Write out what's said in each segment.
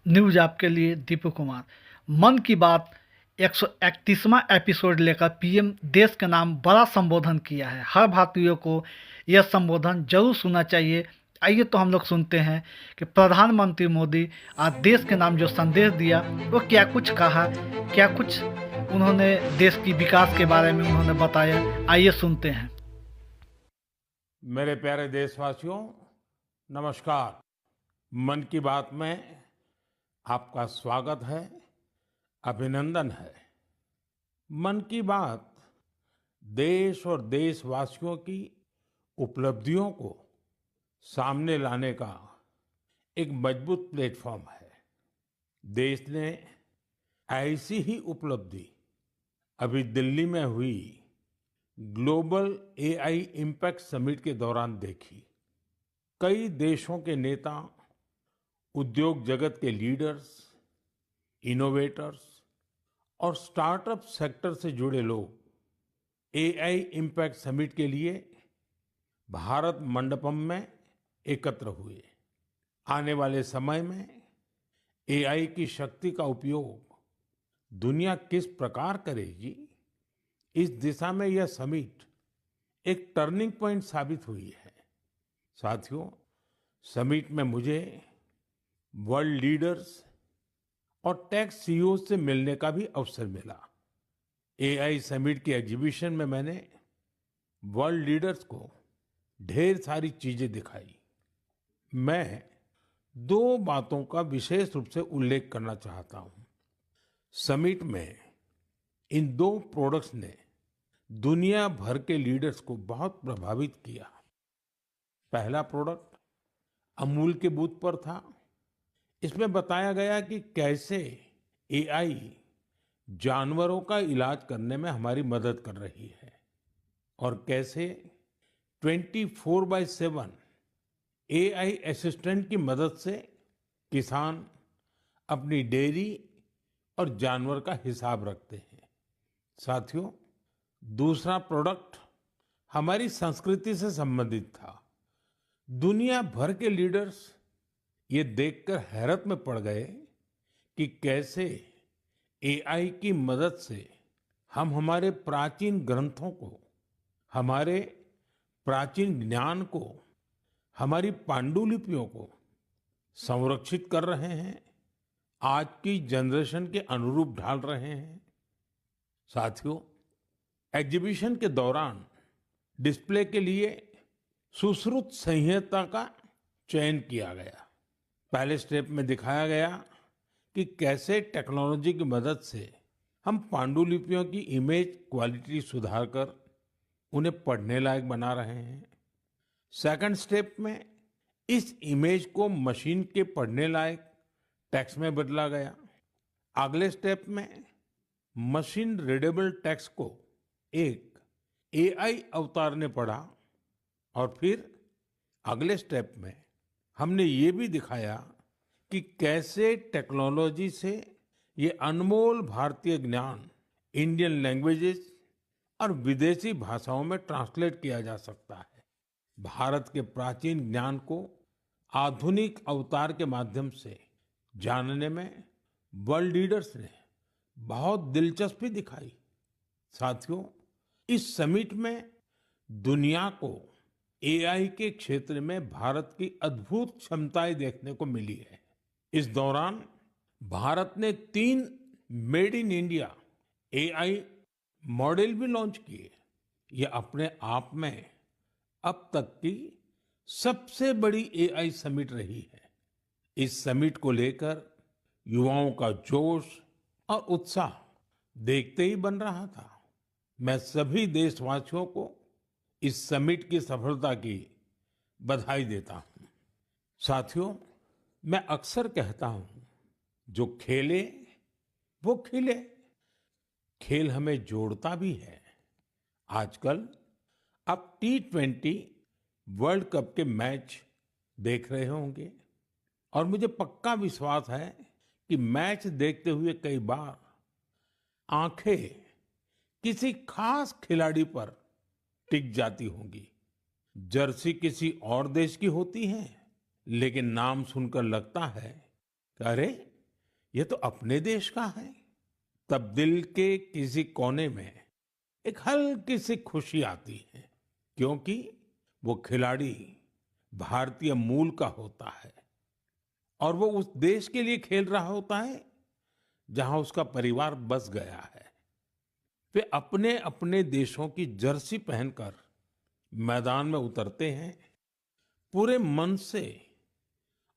News आपके लिए दीपक कुमार। मन की बात 131वां एपिसोड लेकर पीएम देश के नाम बड़ा संबोधन किया है। हर भारतीय को यह संबोधन जरूर सुनना चाहिए। आइए तो हम लोग सुनते हैं कि प्रधानमंत्री मोदी आज देश के नाम जो संदेश दिया वो क्या कुछ कहा, क्या कुछ उन्होंने देश की विकास के बारे में उन्होंने बताया। आइए सुनते हैं। मेरे प्यारे देशवासियों, नमस्कार। मन की बात में आपका स्वागत है, अभिनंदन है। मन की बात देश और देशवासियों की उपलब्धियों को सामने लाने का एक मजबूत प्लेटफॉर्म है। देश ने ऐसी ही उपलब्धि अभी दिल्ली में हुई ग्लोबल एआई इम्पैक्ट समिट के दौरान देखी। कई देशों के नेता, उद्योग जगत के लीडर्स, इनोवेटर्स और स्टार्टअप सेक्टर से जुड़े लोग एआई इम्पैक्ट समिट के लिए भारत मंडपम में एकत्र हुए। आने वाले समय में एआई की शक्ति का उपयोग दुनिया किस प्रकार करेगी, इस दिशा में यह समिट एक टर्निंग पॉइंट साबित हुई है। साथियों, समिट में मुझे वर्ल्ड लीडर्स और टेक सीईओ से मिलने का भी अवसर मिला। एआई समिट की एग्जीबिशन में मैंने वर्ल्ड लीडर्स को ढेर सारी चीजें दिखाई। मैं दो बातों का विशेष रूप से उल्लेख करना चाहता हूं। समिट में इन दो प्रोडक्ट्स ने दुनिया भर के लीडर्स को बहुत प्रभावित किया। पहला प्रोडक्ट अमूल के बूथ पर था। इसमें बताया गया कि कैसे एआई जानवरों का इलाज करने में हमारी मदद कर रही है और कैसे 24/7 एआई असिस्टेंट की मदद से किसान अपनी डेयरी और जानवर का हिसाब रखते हैं। साथियों, दूसरा प्रोडक्ट हमारी संस्कृति से संबंधित था। दुनिया भर के लीडर्स ये देखकर हैरत में पड़ गए कि कैसे एआई की मदद से हम हमारे प्राचीन ग्रंथों को, हमारे प्राचीन ज्ञान को, हमारी पांडुलिपियों को संरक्षित कर रहे हैं, आज की जनरेशन के अनुरूप ढाल रहे हैं। साथियों, एग्जीबिशन के दौरान डिस्प्ले के लिए सुश्रुत संहिता का चयन किया गया। पहले स्टेप में दिखाया गया कि कैसे टेक्नोलॉजी की मदद से हम पांडुलिपियों की इमेज क्वालिटी सुधारकर उन्हें पढ़ने लायक बना रहे हैं। सेकंड स्टेप में इस इमेज को मशीन के पढ़ने लायक टेक्स्ट में बदला गया। अगले स्टेप में मशीन रीडेबल टेक्स्ट को एक एआई अवतार ने पढ़ा और फिर अगले स्टेप में हमने ये भी दिखाया कि कैसे टेक्नोलॉजी से ये अनमोल भारतीय ज्ञान इंडियन लैंग्वेजेस और विदेशी भाषाओं में ट्रांसलेट किया जा सकता है। भारत के प्राचीन ज्ञान को आधुनिक अवतार के माध्यम से जानने में वर्ल्ड लीडर्स ने बहुत दिलचस्पी दिखाई। साथियों, इस समिट में दुनिया को एआई के क्षेत्र में भारत की अद्भुत क्षमताएं देखने को मिली है। इस दौरान भारत ने 3 made in India AI model भी लॉन्च किए। ये अपने आप में अब तक की सबसे बड़ी एआई समिट रही है। इस समिट को लेकर युवाओं का जोश और उत्साह देखते ही बन रहा था। मैं सभी देशवासियों को इस समिट की सफलता की बधाई देता हूं। साथियों, मैं अक्सर कहता हूं, जो खेले वो खिले। खेल हमें जोड़ता भी है। आजकल आप T20 वर्ल्ड कप के मैच देख रहे होंगे और मुझे पक्का विश्वास है कि मैच देखते हुए कई बार आंखें किसी खास खिलाड़ी पर टिक जाती होंगी। जर्सी किसी और देश की होती है, लेकिन नाम सुनकर लगता है कि अरे, ये तो अपने देश का है। तब दिल के किसी कोने में एक हल्की सी खुशी आती है, क्योंकि वो खिलाड़ी भारतीय मूल का होता है और वो उस देश के लिए खेल रहा होता है जहां उसका परिवार बस गया है। वे अपने अपने देशों की जर्सी पहनकर मैदान में उतरते हैं, पूरे मन से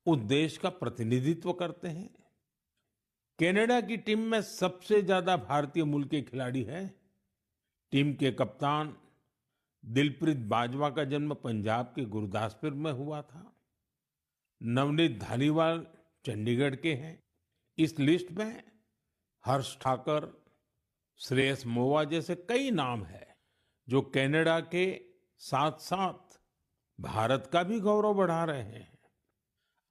उस देश का प्रतिनिधित्व करते हैं। कनाडा की टीम में सबसे ज्यादा भारतीय मूल के खिलाड़ी हैं। टीम के कप्तान दिलप्रीत बाजवा का जन्म पंजाब के गुरदासपुर में हुआ था। नवनीत धालीवाल चंडीगढ़ के हैं। इस लिस्ट में हर्ष ठाकर, श्रेयस मोवा जैसे कई नाम हैं जो कनाडा के साथ साथ भारत का भी गौरव बढ़ा रहे हैं।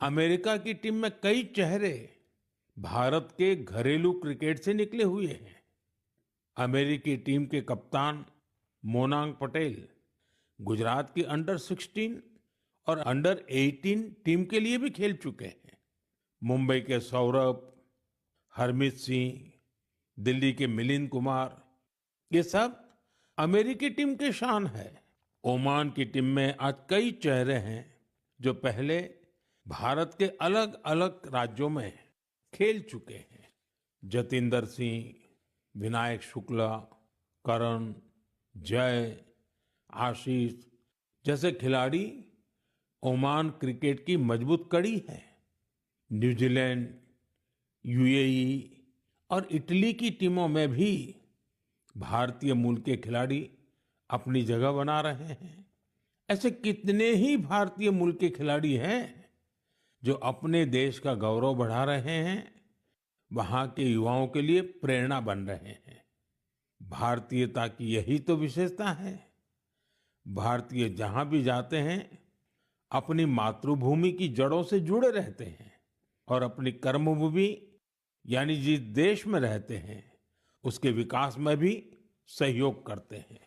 अमेरिका की टीम में कई चेहरे भारत के घरेलू क्रिकेट से निकले हुए हैं। अमेरिकी टीम के कप्तान मोनांग पटेल गुजरात की अंडर 16 और अंडर 18 टीम के लिए भी खेल चुके हैं। मुंबई के सौरभ, हरमीत सिंह, दिल्ली के मिलिंद कुमार, ये सब अमेरिकी टीम की शान है। ओमान की टीम में आज कई चेहरे हैं जो पहले भारत के अलग अलग राज्यों में खेल चुके हैं। जतिंदर सिंह, विनायक शुक्ला, करण, जय, आशीष जैसे खिलाड़ी ओमान क्रिकेट की मजबूत कड़ी है। न्यूजीलैंड, यूएई और इटली की टीमों में भी भारतीय मूल के खिलाड़ी अपनी जगह बना रहे हैं। ऐसे कितने ही भारतीय मूल के खिलाड़ी हैं जो अपने देश का गौरव बढ़ा रहे हैं, वहां के युवाओं के लिए प्रेरणा बन रहे हैं। भारतीयता की यही तो विशेषता है। भारतीय जहां भी जाते हैं अपनी मातृभूमि की जड़ों से जुड़े रहते हैं और अपनी कर्मभूमि यानी जिस देश में रहते हैं उसके विकास में भी सहयोग करते हैं।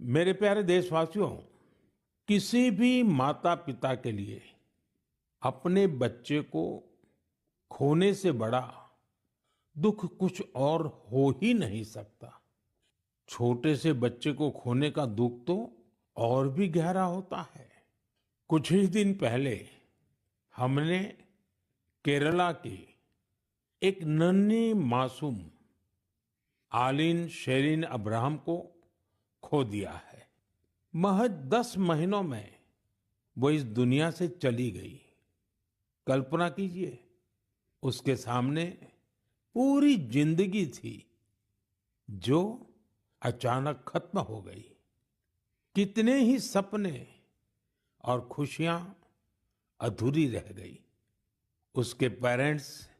मेरे प्यारे देशवासियों, किसी भी माता पिता के लिए अपने बच्चे को खोने से बड़ा दुख कुछ और हो ही नहीं सकता। छोटे से बच्चे को खोने का दुख तो और भी गहरा होता है। कुछ ही दिन पहले हमने केरला की एक नन्ही मासूम आलिन शेरिन अब्राहम को खो दिया है। महज 10 महीनों में वो इस दुनिया से चली गई। कल्पना कीजिए, उसके सामने पूरी जिंदगी थी जो अचानक खत्म हो गई। कितने ही सपने और खुशियां अधूरी रह गई। उसके पेरेंट्स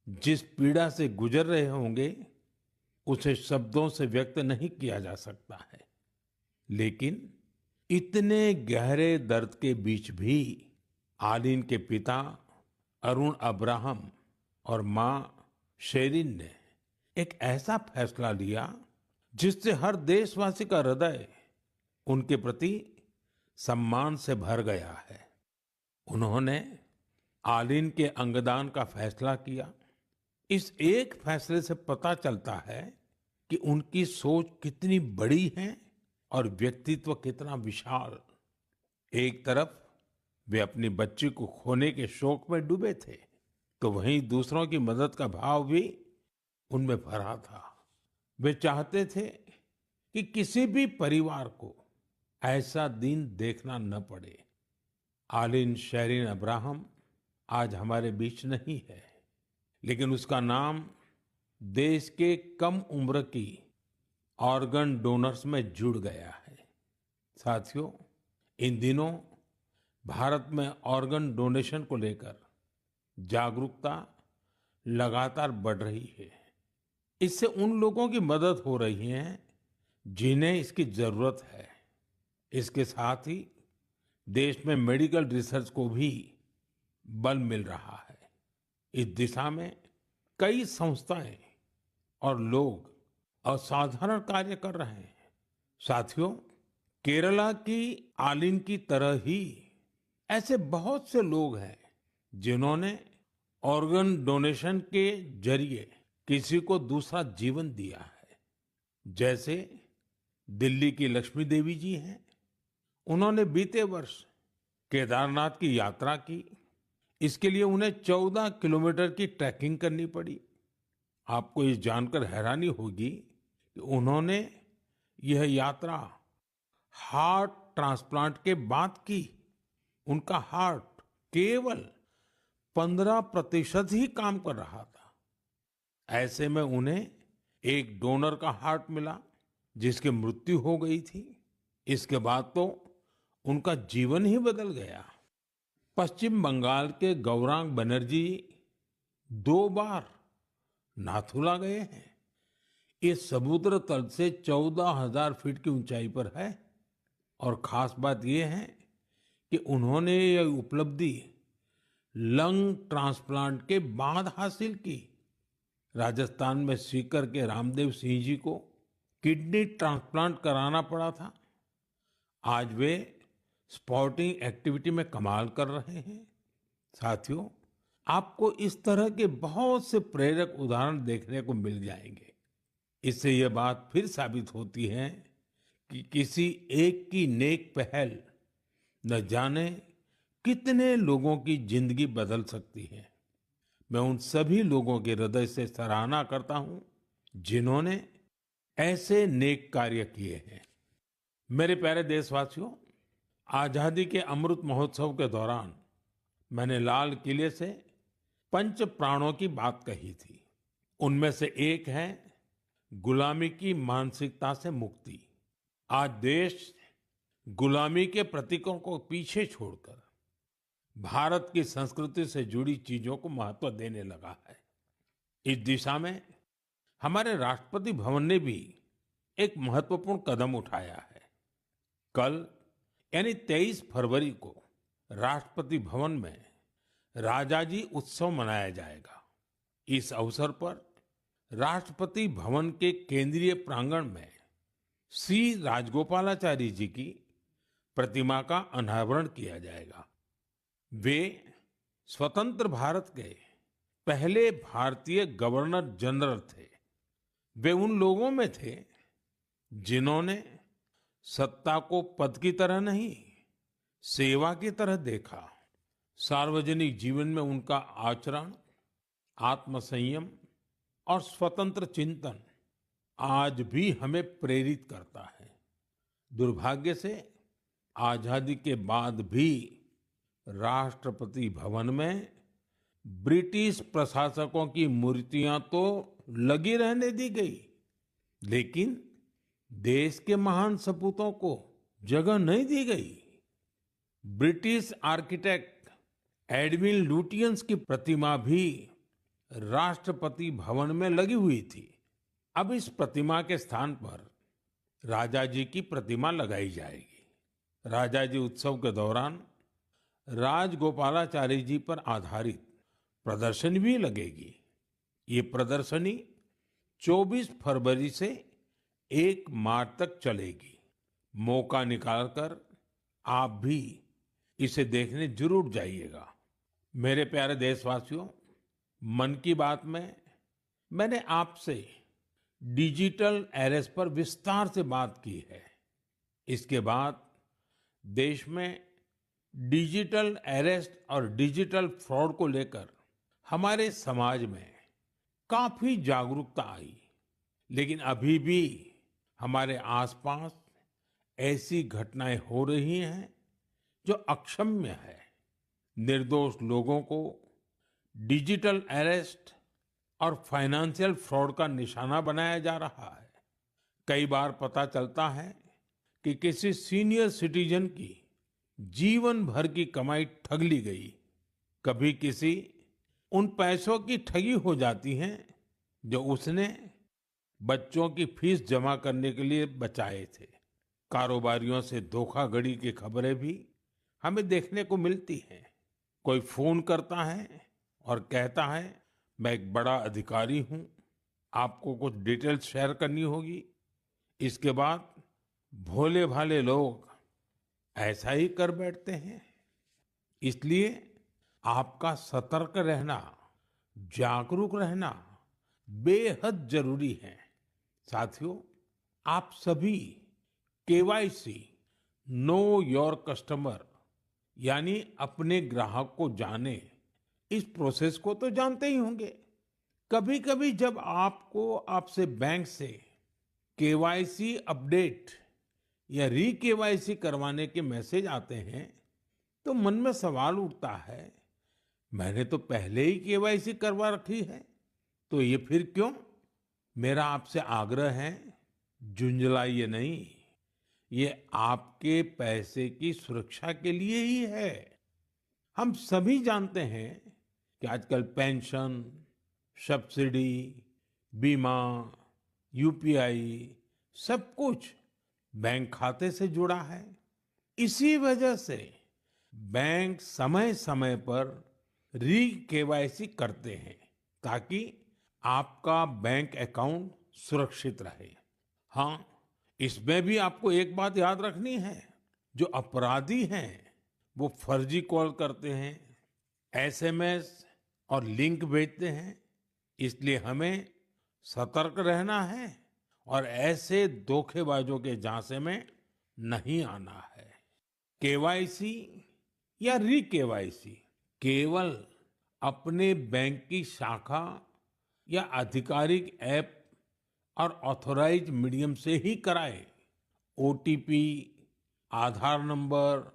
जिस पीड़ा से गुजर रहे होंगे उसे शब्दों से व्यक्त नहीं किया जा सकता है। लेकिन इतने गहरे दर्द के बीच भी आलिन के पिता अरुण अब्राहम और मां शेरिन ने एक ऐसा फैसला लिया जिससे हर देशवासी का हृदय उनके प्रति सम्मान से भर गया है। उन्होंने आलिन के अंगदान का फैसला किया। इस एक फैसले से पता चलता है कि उनकी सोच कितनी बड़ी है और व्यक्तित्व कितना विशाल। एक तरफ वे अपनी बच्ची को खोने के शोक में डूबे थे, तो वहीं दूसरों की मदद का भाव भी उनमें भरा था। वे चाहते थे कि किसी भी परिवार को ऐसा दिन देखना न पड़े। आलिन शेरिन अब्राहम आज हमारे बीच नहीं है, लेकिन उसका नाम देश के कम उम्र की ऑर्गन डोनर्स में जुड़ गया है। साथियों, इन दिनों भारत में ऑर्गन डोनेशन को लेकर जागरूकता लगातार बढ़ रही है। इससे उन लोगों की मदद हो रही है जिन्हें इसकी जरूरत है। इसके साथ ही देश में मेडिकल रिसर्च को भी बल मिल रहा है। इस दिशा में कई संस्थाएं और लोग असाधारण कार्य कर रहे हैं। साथियों, केरला की आलिन की तरह ही ऐसे बहुत से लोग हैं जिन्होंने ऑर्गन डोनेशन के जरिए किसी को दूसरा जीवन दिया है। जैसे दिल्ली की लक्ष्मी देवी जी हैं, उन्होंने बीते वर्ष केदारनाथ की यात्रा की। इसके लिए उन्हें 14 किलोमीटर की ट्रैकिंग करनी पड़ी। आपको ये जानकर हैरानी होगी कि उन्होंने यह यात्रा हार्ट ट्रांसप्लांट के बाद की। उनका हार्ट केवल 15% ही काम कर रहा था। ऐसे में उन्हें एक डोनर का हार्ट मिला, जिसकी मृत्यु हो गई थी। इसके बाद तो उनका जीवन ही बदल गया। पश्चिम बंगाल के गौरांग बनर्जी 2 बार नाथुला गए हैं। ये समुद्र तल से 14,000 फीट की ऊंचाई पर है। और खास बात यह है कि उन्होंने यह उपलब्धि लंग ट्रांसप्लांट के बाद हासिल की। राजस्थान में सीकर के रामदेव सिंह जी को किडनी ट्रांसप्लांट कराना पड़ा था। आज वे स्पोर्टिंग एक्टिविटी में कमाल कर रहे हैं। साथियों, आपको इस तरह के बहुत से प्रेरक उदाहरण देखने को मिल जाएंगे। इससे यह बात फिर साबित होती है कि किसी एक की नेक पहल न जाने कितने लोगों की जिंदगी बदल सकती है। मैं उन सभी लोगों के हृदय से सराहना करता हूं जिन्होंने ऐसे नेक कार्य किए हैं। मेरे प्यारे देशवासियों, आजादी के अमृत महोत्सव के दौरान मैंने लाल किले से पंच प्राणों की बात कही थी। उनमें से एक है गुलामी की मानसिकता से मुक्ति। आज देश गुलामी के प्रतीकों को पीछे छोड़कर भारत की संस्कृति से जुड़ी चीजों को महत्व देने लगा है। इस दिशा में हमारे राष्ट्रपति भवन ने भी एक महत्वपूर्ण कदम उठाया है। कल यानी 23 फरवरी को राष्ट्रपति भवन में राजाजी उत्सव मनाया जाएगा। इस अवसर पर राष्ट्रपति भवन के केंद्रीय प्रांगण में सी राजगोपालाचारी जी की प्रतिमा का अनावरण किया जाएगा। वे स्वतंत्र भारत के पहले भारतीय गवर्नर जनरल थे। वे उन लोगों में थे जिन्होंने सत्ता को पद की तरह नहीं, सेवा की तरह देखा। सार्वजनिक जीवन में उनका आचरण, आत्मसंयम और स्वतंत्र चिंतन आज भी हमें प्रेरित करता है। दुर्भाग्य से आजादी के बाद भी राष्ट्रपति भवन में ब्रिटिश प्रशासकों की मूर्तियां तो लगी रहने दी गई, लेकिन देश के महान सपूतों को जगह नहीं दी गई। ब्रिटिश आर्किटेक्ट एडविन लुटियंस की प्रतिमा भी राष्ट्रपति भवन में लगी हुई थी। अब इस प्रतिमा के स्थान पर राजा जी की प्रतिमा लगाई जाएगी। राजा जी उत्सव के दौरान राजगोपालाचारी जी पर आधारित प्रदर्शनी भी लगेगी। ये प्रदर्शनी 24 फरवरी से 1 मार्च तक चलेगी। मौका निकालकर आप भी इसे देखने जरूर जाइएगा। मेरे प्यारे देशवासियों, मन की बात में मैंने आपसे डिजिटल अरेस्ट पर विस्तार से बात की है। इसके बाद देश में डिजिटल अरेस्ट और डिजिटल फ्रॉड को लेकर हमारे समाज में काफी जागरूकता आई, लेकिन अभी भी हमारे आसपास ऐसी घटनाएं हो रही हैं जो अक्षम्य है। निर्दोष लोगों को डिजिटल अरेस्ट और फाइनेंशियल फ्रॉड का निशाना बनाया जा रहा है। कई बार पता चलता है कि किसी सीनियर सिटीजन की जीवन भर की कमाई ठग ली गई। कभी किसी उन पैसों की ठगी हो जाती है जो उसने बच्चों की फीस जमा करने के लिए बचाए थे। कारोबारियों से धोखाधड़ी की खबरें भी हमें देखने को मिलती हैं। कोई फोन करता है और कहता है, मैं एक बड़ा अधिकारी हूं, आपको कुछ डिटेल्स शेयर करनी होगी। इसके बाद भोले भाले लोग ऐसा ही कर बैठते हैं। इसलिए आपका सतर्क रहना जागरूक रहना बेहद जरूरी है। साथियों, आप सभी केवाईसी, नो योर कस्टमर, यानी अपने ग्राहक को जाने, इस प्रोसेस को तो जानते ही होंगे। कभी कभी जब आपको आपसे बैंक से केवाईसी अपडेट या री केवाईसी करवाने के मैसेज आते हैं तो मन में सवाल उठता है, मैंने तो पहले ही केवाईसी करवा रखी है, तो ये फिर क्यों? मेरा आपसे आग्रह है, झुंझलाइए नहीं। ये आपके पैसे की सुरक्षा के लिए ही है। हम सभी जानते हैं कि आजकल पेंशन, सब्सिडी, बीमा, यूपीआई, सब कुछ बैंक खाते से जुड़ा है। इसी वजह से बैंक समय समय पर री केवाईसी करते हैं ताकि आपका बैंक अकाउंट सुरक्षित रहे। हाँ, इसमें भी आपको एक बात याद रखनी है, जो अपराधी हैं वो फर्जी कॉल करते हैं, एसएमएस और लिंक भेजते हैं। इसलिए हमें सतर्क रहना है और ऐसे धोखेबाजों के झांसे में नहीं आना है। केवाईसी या री केवाईसी केवल अपने बैंक की शाखा या आधिकारिक ऐप और ऑथराइज मीडियम से ही कराएं। ओटीपी, आधार नंबर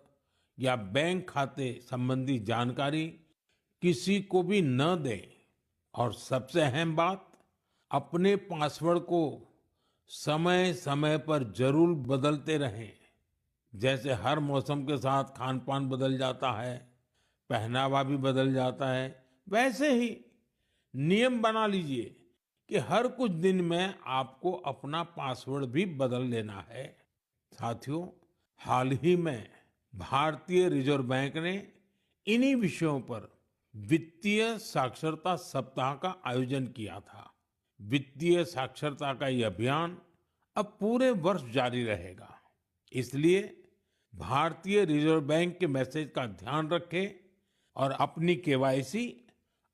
या बैंक खाते संबंधी जानकारी किसी को भी न दें। और सबसे अहम बात, अपने पासवर्ड को समय समय पर जरूर बदलते रहें। जैसे हर मौसम के साथ खान पान बदल जाता है, पहनावा भी बदल जाता है, वैसे ही नियम बना लीजिए कि हर कुछ दिन में आपको अपना पासवर्ड भी बदल लेना है। साथियों, हाल ही में भारतीय रिजर्व बैंक ने इन्हीं विषयों पर वित्तीय साक्षरता सप्ताह का आयोजन किया था। वित्तीय साक्षरता का ये अभियान अब पूरे वर्ष जारी रहेगा। इसलिए भारतीय रिजर्व बैंक के मैसेज का ध्यान रखें और अपनी केवाईसी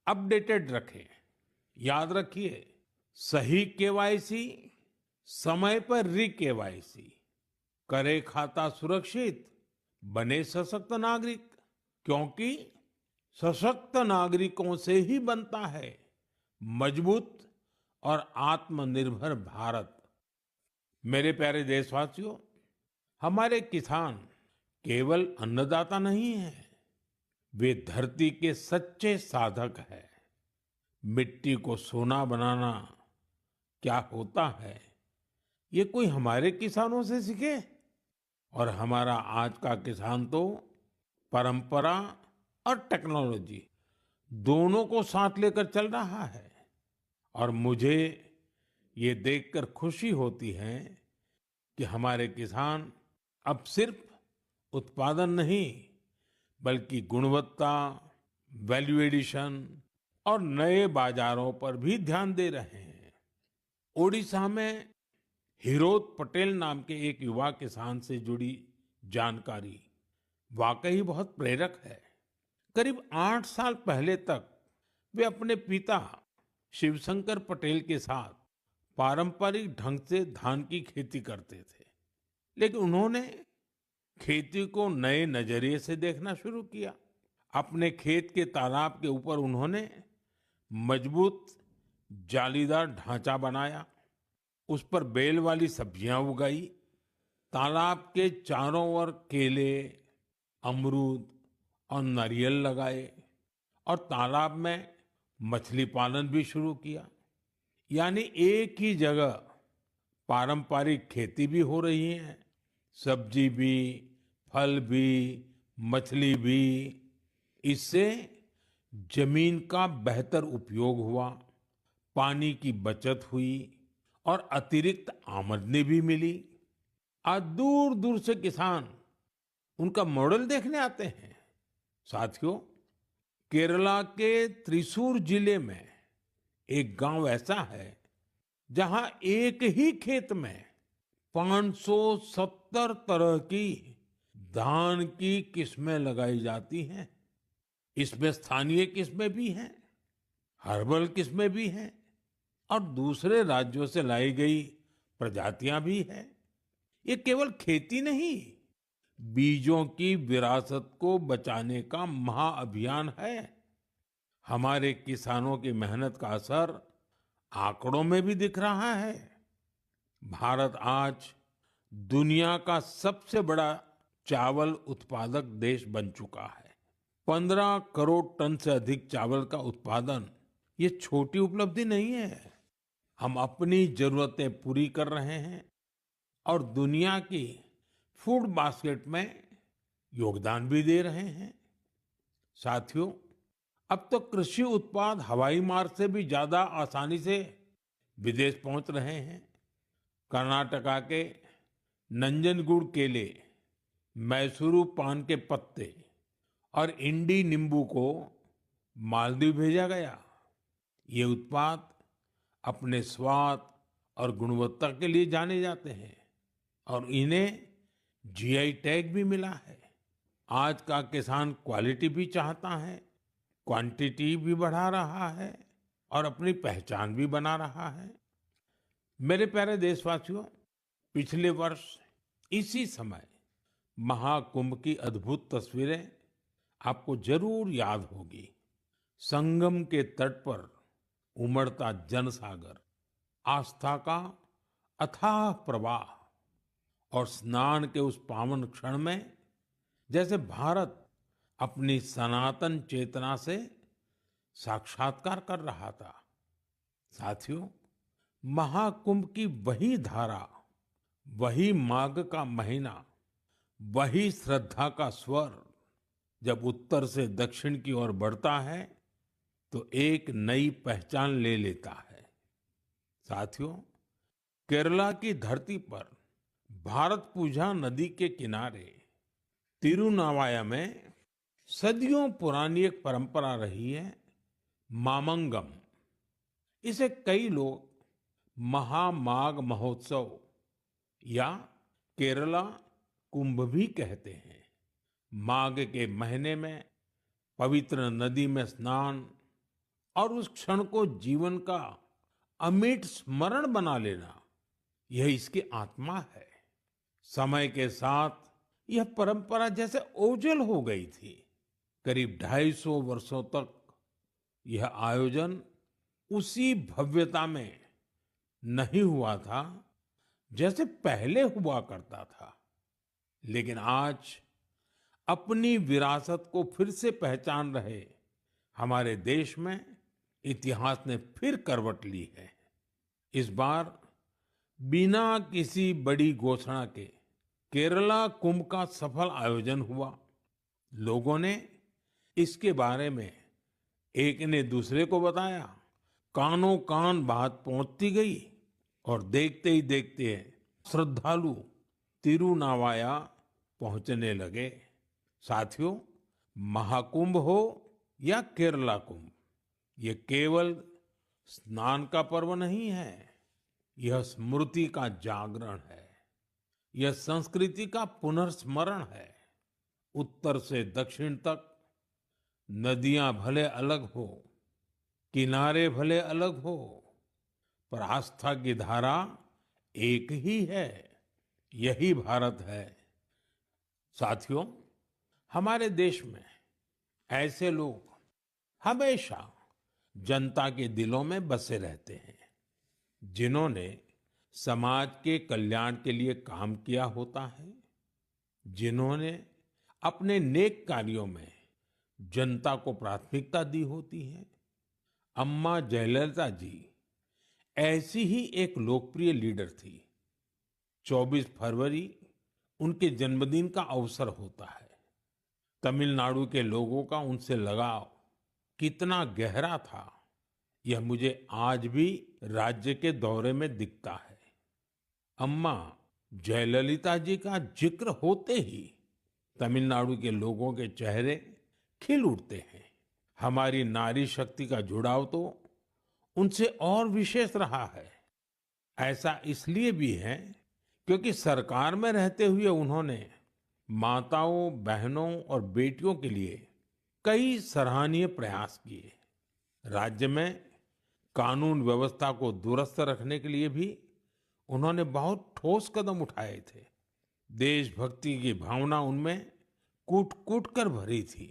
अपडेटेड रखें। याद रखिए, सही केवाईसी, समय पर री केवाईसी, करे खाता सुरक्षित, बने सशक्त नागरिक, क्योंकि सशक्त नागरिकों से ही बनता है मजबूत और आत्मनिर्भर भारत। मेरे प्यारे देशवासियों, हमारे किसान केवल अन्नदाता नहीं है, वे धरती के सच्चे साधक हैं। मिट्टी को सोना बनाना क्या होता है, ये कोई हमारे किसानों से सीखे। और हमारा आज का किसान तो परंपरा और टेक्नोलॉजी दोनों को साथ लेकर चल रहा है। और मुझे ये देखकर खुशी होती है कि हमारे किसान अब सिर्फ उत्पादन नहीं, बल्कि गुणवत्ता, वैल्यू एडिशन और नए बाजारों पर भी ध्यान दे रहे हैं। ओडिशा में हिरोत पटेल नाम के एक युवा किसान से जुड़ी जानकारी वाकई बहुत प्रेरक है। करीब 8 साल पहले तक वे अपने पिता शिवशंकर पटेल के साथ पारंपरिक ढंग से धान की खेती करते थे, लेकिन उन्होंने खेती को नए नजरिए से देखना शुरू किया। अपने खेत के तालाब के ऊपर उन्होंने मजबूत जालीदार ढांचा बनाया, उस पर बेल वाली सब्जियां उगाई, तालाब के चारों ओर केले, अमरूद और नारियल लगाए और तालाब में मछली पालन भी शुरू किया। यानी एक ही जगह पारंपरिक खेती भी हो रही है, सब्जी भी, फल भी, मछली भी। इससे जमीन का बेहतर उपयोग हुआ, पानी की बचत हुई और अतिरिक्त आमदनी भी मिली। आज दूर दूर से किसान उनका मॉडल देखने आते हैं। साथियों, केरला के त्रिशूर जिले में एक गांव ऐसा है जहां एक ही खेत में 570 तरह की धान की किस्में लगाई जाती हैं। इसमें स्थानीय किस्में भी हैं। हर्बल किस्में भी हैं और दूसरे राज्यों से लाई गई प्रजातियां भी हैं। ये केवल खेती नहीं, बीजों की विरासत को बचाने का महाअभियान है। हमारे किसानों की मेहनत का असर आंकड़ों में भी दिख रहा है। भारत आज दुनिया का सबसे बड़ा चावल उत्पादक देश बन चुका है। 15 करोड़ टन से अधिक चावल का उत्पादन ये छोटी उपलब्धि नहीं है। हम अपनी जरूरतें पूरी कर रहे हैं और दुनिया की फूड बास्केट में योगदान भी दे रहे हैं। साथियों, अब तो कृषि उत्पाद हवाई मार्ग से भी ज्यादा आसानी से विदेश पहुंच रहे हैं। कर्नाटका के नंजनगुड केले, मैसूरू पान के पत्ते और इंडी नींबू को मालदीव भेजा गया। ये उत्पाद अपने स्वाद और गुणवत्ता के लिए जाने जाते हैं और इन्हें जीआई टैग भी मिला है। आज का किसान क्वालिटी भी चाहता है, क्वांटिटी भी बढ़ा रहा है और अपनी पहचान भी बना रहा है। मेरे प्यारे देशवासियों, पिछले वर्ष इसी समय महाकुंभ की अद्भुत तस्वीरें आपको जरूर याद होगी। संगम के तट पर उमड़ता जनसागर, आस्था का अथाह प्रवाह और स्नान के उस पावन क्षण में जैसे भारत अपनी सनातन चेतना से साक्षात्कार कर रहा था। साथियों, महाकुंभ की वही धारा, वही माघ का महीना, वही श्रद्धा का स्वर जब उत्तर से दक्षिण की ओर बढ़ता है तो एक नई पहचान ले लेता है। साथियों, केरला की धरती पर भारतपुझा नदी के किनारे तिरुनावाया में सदियों पुरानी एक परंपरा रही है, मामंगम। इसे कई लोग महामाघ महोत्सव या केरला कुंभ भी कहते हैं। माघ के महीने में पवित्र नदी में स्नान और उस क्षण को जीवन का अमिट स्मरण बना लेना, यह इसकी आत्मा है। समय के साथ यह परंपरा जैसे ओझल हो गई थी। करीब 250 वर्षों तक यह आयोजन उसी भव्यता में नहीं हुआ था जैसे पहले हुआ करता था। लेकिन आज अपनी विरासत को फिर से पहचान रहे हमारे देश में इतिहास ने फिर करवट ली है। इस बार बिना किसी बड़ी घोषणा के केरला कुंभ का सफल आयोजन हुआ। लोगों ने इसके बारे में एक ने दूसरे को बताया, कानों कान बात पहुंचती गई और देखते ही देखते श्रद्धालु तिरुनावाया पहुंचने लगे। साथियों, महाकुंभ हो या केरला कुंभ, ये केवल स्नान का पर्व नहीं है, यह स्मृति का जागरण है, यह संस्कृति का पुनर्स्मरण है। उत्तर से दक्षिण तक नदियां भले अलग हो, किनारे भले अलग हो, पर आस्था की धारा एक ही है, यही भारत है। साथियों, हमारे देश में ऐसे लोग हमेशा जनता के दिलों में बसे रहते हैं, जिन्होंने समाज के कल्याण के लिए काम किया होता है, जिन्होंने अपने नेक कार्यों में जनता को प्राथमिकता दी होती है। अम्मा जयललिता जी ऐसी ही एक लोकप्रिय लीडर थी। 24 फरवरी उनके जन्मदिन का अवसर होता है। तमिलनाडु के लोगों का उनसे लगाव कितना गहरा था, यह मुझे आज भी राज्य के दौरे में दिखता है। अम्मा जयललिता जी का जिक्र होते ही तमिलनाडु के लोगों के चेहरे खिल उठते हैं। हमारी नारी शक्ति का जुड़ाव तो उनसे और विशेष रहा है। ऐसा इसलिए भी है क्योंकि सरकार में रहते हुए उन्होंने माताओं, बहनों और बेटियों के लिए कई सराहनीय प्रयास किए। राज्य में कानून व्यवस्था को दुरुस्त रखने के लिए भी उन्होंने बहुत ठोस कदम उठाए थे। देशभक्ति की भावना उनमें कूट कूट कर भरी थी।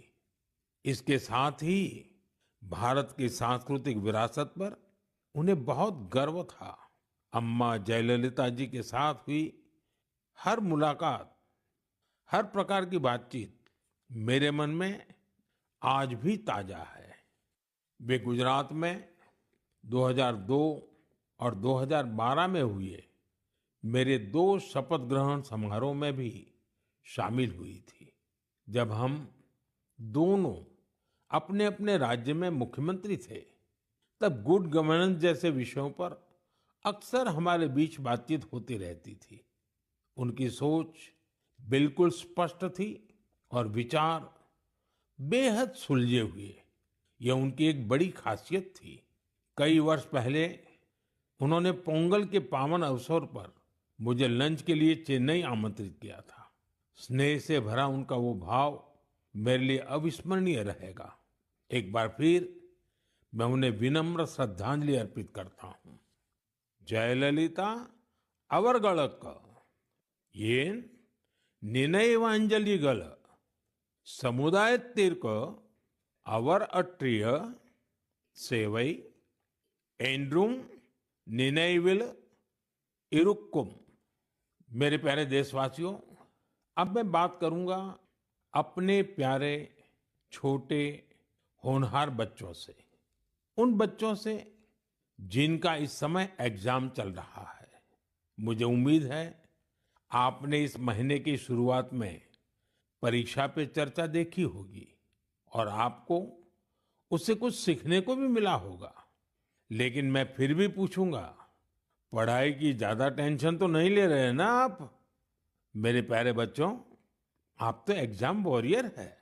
इसके साथ ही भारत की सांस्कृतिक विरासत पर उन्हें बहुत गर्व था। अम्मा जयललिता जी के साथ हुई हर मुलाकात, हर प्रकार की बातचीत मेरे मन में आज भी ताजा है। वे गुजरात में 2002 और 2012 में हुए मेरे 2 शपथ ग्रहण समारोह में भी शामिल हुई थी, जब हम दोनों अपने अपने राज्य में मुख्यमंत्री थे। तब गुड गवर्नेंस जैसे विषयों पर अक्सर हमारे बीच बातचीत होती रहती थी। उनकी सोच बिल्कुल स्पष्ट थी और विचार बेहद सुलझे हुए। यह उनकी एक बड़ी खासियत थी। कई वर्ष पहले उन्होंने पोंगल के पावन अवसर पर मुझे लंच के लिए चेन्नई आमंत्रित किया था। स्नेह से भरा उनका वो भाव मेरे लिए अविस्मरणीय रहेगा। एक बार फिर मैं उन्हें विनम्र श्रद्धांजलि अर्पित करता हूँ। जयललिता अवरगड़क येन निनयवांजलिगल समुदाय तीर्क अवर अट्रिय सेवई एंड्रुम निनयविल इरुक्कुम। मेरे प्यारे देशवासियों, अब मैं बात करूंगा अपने प्यारे छोटे होनहार बच्चों से, उन बच्चों से जिनका इस समय एग्जाम चल रहा है। मुझे उम्मीद है आपने इस महीने की शुरुआत में परीक्षा पे चर्चा देखी होगी और आपको उससे कुछ सीखने को भी मिला होगा। लेकिन मैं फिर भी पूछूंगा, पढ़ाई की ज्यादा टेंशन तो नहीं ले रहे हैं ना आप? मेरे प्यारे बच्चों, आप तो एग्जाम वॉरियर है।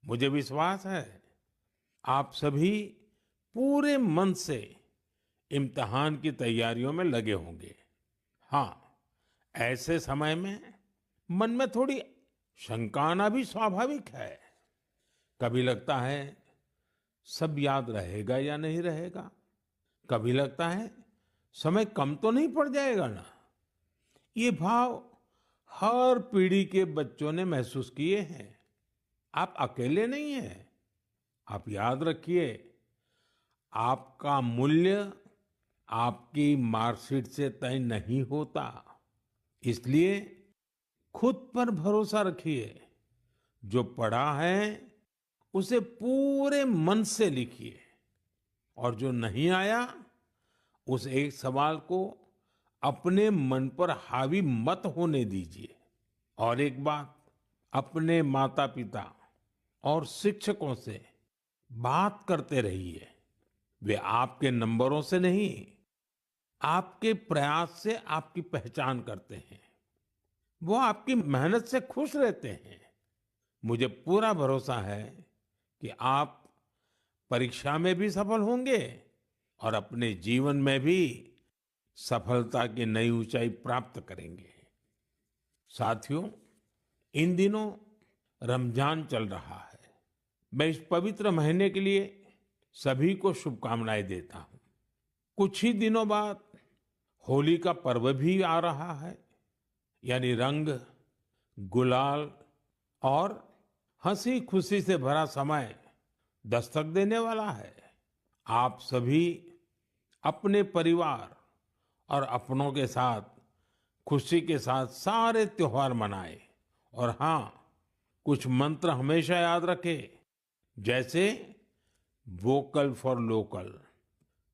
मुझे विश्वास है आप सभी पूरे मन से इम्तिहान की तैयारियों में लगे होंगे। हाँ, ऐसे समय में मन में थोड़ी शंका आना भी स्वाभाविक है। कभी लगता है सब याद रहेगा या नहीं रहेगा, कभी लगता है समय कम तो नहीं पड़ जाएगा ना। ये भाव हर पीढ़ी के बच्चों ने महसूस किए हैं। आप अकेले नहीं हैं। आप याद रखिए, आपका मूल्य आपकी मार्कशीट से तय नहीं होता। इसलिए खुद पर भरोसा रखिए। जो पढ़ा है उसे पूरे मन से लिखिए और जो नहीं आया उस एक सवाल को अपने मन पर हावी मत होने दीजिए। और एक बात, अपने माता पिता और शिक्षकों से बात करते रहिए। वे आपके नंबरों से नहीं, आपके प्रयास से आपकी पहचान करते हैं। वो आपकी मेहनत से खुश रहते हैं। मुझे पूरा भरोसा है कि आप परीक्षा में भी सफल होंगे और अपने जीवन में भी सफलता की नई ऊंचाई प्राप्त करेंगे। साथियों, इन दिनों रमजान चल रहा है। मैं इस पवित्र महीने के लिए सभी को शुभकामनाएं देता हूं। कुछ ही दिनों बाद होली का पर्व भी आ रहा है, यानी रंग, गुलाल और हंसी खुशी से भरा समय दस्तक देने वाला है। आप सभी अपने परिवार और अपनों के साथ खुशी के साथ सारे त्योहार मनाएं। और हाँ, कुछ मंत्र हमेशा याद रखें, जैसे वोकल फॉर लोकल।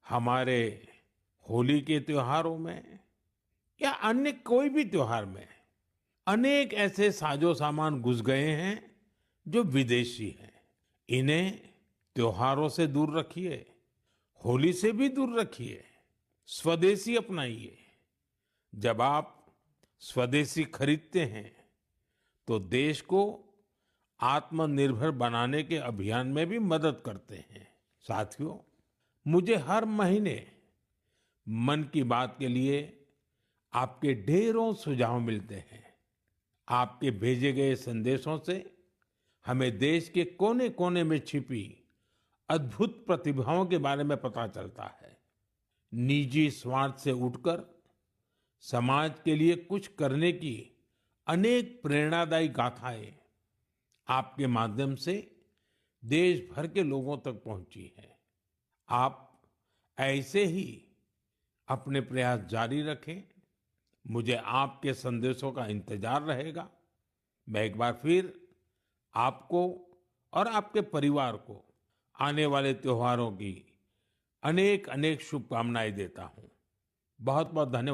हमारे होली के त्योहारों में या अन्य कोई भी त्योहार में अनेक ऐसे साजो सामान घुस गए हैं जो विदेशी हैं। इन्हें त्योहारों से दूर रखिए, होली से भी दूर रखिए, स्वदेशी अपनाइए। जब आप स्वदेशी खरीदते हैं तो देश को आत्मनिर्भर बनाने के अभियान में भी मदद करते हैं। साथियों, मुझे हर महीने मन की बात के लिए आपके ढेरों सुझाव मिलते हैं। आपके भेजे गए संदेशों से हमें देश के कोने कोने में छिपी अद्भुत प्रतिभाओं के बारे में पता चलता है। निजी स्वार्थ से उठकर समाज के लिए कुछ करने की अनेक प्रेरणादायी गाथाएं आपके माध्यम से देश भर के लोगों तक पहुंची हैं। आप ऐसे ही अपने प्रयास जारी रखें। मुझे आपके संदेशों का इंतजार रहेगा। मैं एक बार फिर आपको और आपके परिवार को आने वाले त्योहारों की अनेक अनेक शुभकामनाएं देता हूं। बहुत बहुत धन्यवाद।